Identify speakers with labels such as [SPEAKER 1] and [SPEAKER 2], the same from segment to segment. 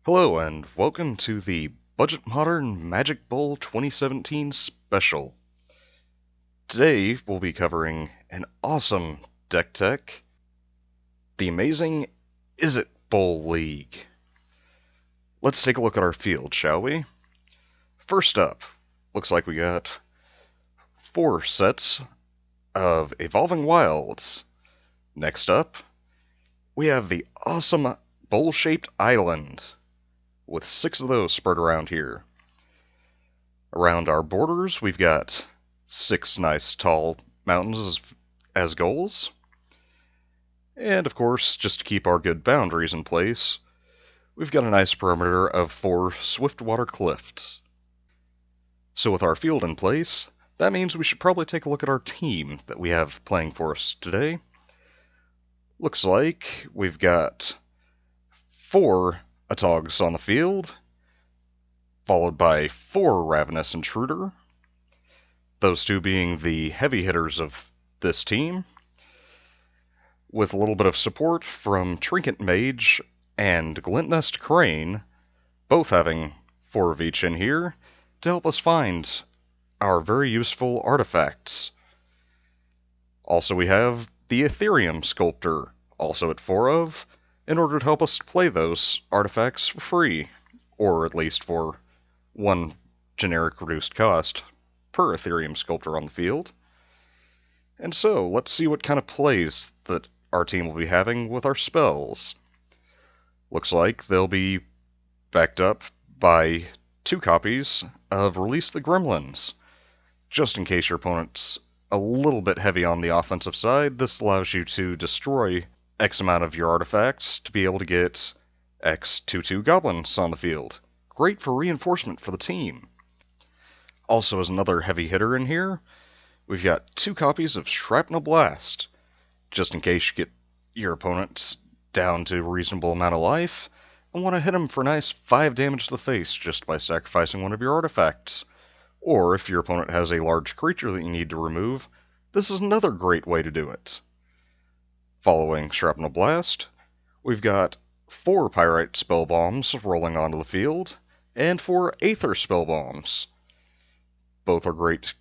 [SPEAKER 1] Hello and welcome to the Budget Modern Magicbowl 2017 special. Today we'll be covering an awesome deck tech, the amazing Is It Bowl League. Let's take a look at our field, shall we? First up, looks like we got 4 sets of Evolving Wilds. Next up, we have the awesome bowl-shaped island, with 6 of those spread around here. Around our borders, we've got 6 nice tall mountains as goals. And of course, just to keep our good boundaries in place, we've got a nice perimeter of 4 Swiftwater Cliffs. So with our field in place, that means we should probably take a look at our team that we have playing for us today. Looks like we've got 4 Atogs on the field, followed by 4 Ravenous Intruder, those 2 being the heavy hitters of this team, with a little bit of support from Trinket Mage and Glint-Nest Craine, both having 4 of each in here, to help us find our very useful artifacts. Also we have the Etherium Sculptor, also at 4 of, in order to help us play those artifacts for free, or at least for 1 generic reduced cost per Etherium Sculptor on the field. And so, let's see what kind of plays that our team will be having with our spells. Looks like they'll be backed up by 2 copies of Release the Gremlins. Just in case your opponent's a little bit heavy on the offensive side, this allows you to destroy X amount of your artifacts to be able to get X 2/2 goblins on the field. Great for reinforcement for the team. Also, as another heavy hitter in here, we've got 2 copies of Shrapnel Blast, just in case you get your opponent down to a reasonable amount of life and want to hit him for a nice 5 damage to the face just by sacrificing one of your artifacts. Or if your opponent has a large creature that you need to remove, this is another great way to do it. Following Shrapnel Blast, we've got 4 Pyrite Spellbombs rolling onto the field, and 4 Aether Spellbombs. Both are great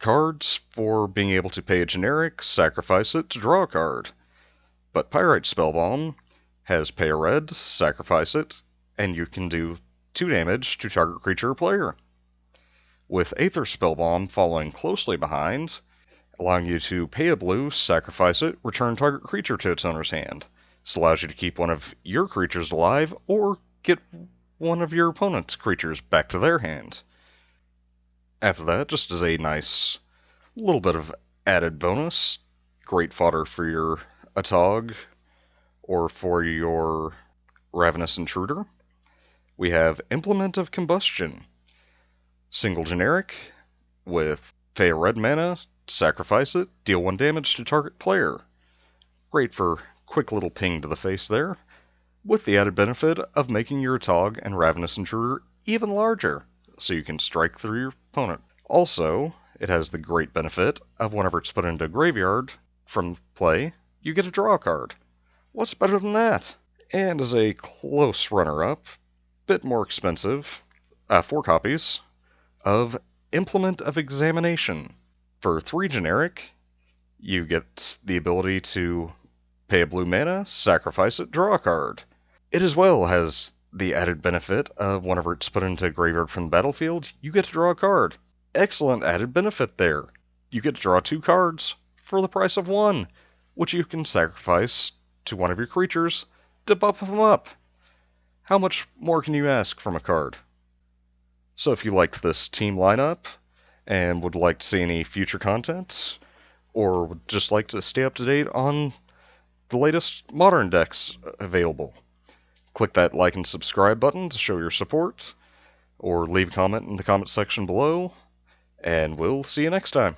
[SPEAKER 1] cards for being able to pay a generic, sacrifice it to draw a card. But Pyrite Spellbomb has pay a red, sacrifice it, and you can do 2 damage to target creature or player. With Aether Spellbomb following closely behind, allowing you to pay a blue, sacrifice it, return target creature to its owner's hand. This allows you to keep one of your creatures alive, or get one of your opponent's creatures back to their hand. After that, just as a nice little bit of added bonus, great fodder for your Atog, or for your Ravenous Intruder, we have Implement of Combustion. Single generic, with pay a red mana, sacrifice it, deal 1 damage to target player. Great for quick little ping to the face there, with the added benefit of making your Atog and Ravenous Intruder even larger, so you can strike through your opponent. Also, it has the great benefit of whenever it's put into a graveyard from play, you get to draw a card. What's better than that? And as a close runner-up, bit more expensive, 4 copies of Implement of Examination. For 3 generic, you get the ability to pay a blue mana, sacrifice it, draw a card. It as well has the added benefit of whenever it's put into a graveyard from the battlefield, you get to draw a card. Excellent added benefit there. You get to draw 2 cards for the price of 1, which you can sacrifice to one of your creatures to buff them up. How much more can you ask from a card? So if you liked this team lineup, and would like to see any future content, or would just like to stay up to date on the latest modern decks available, click that like and subscribe button to show your support, or leave a comment in the comment section below, and we'll see you next time.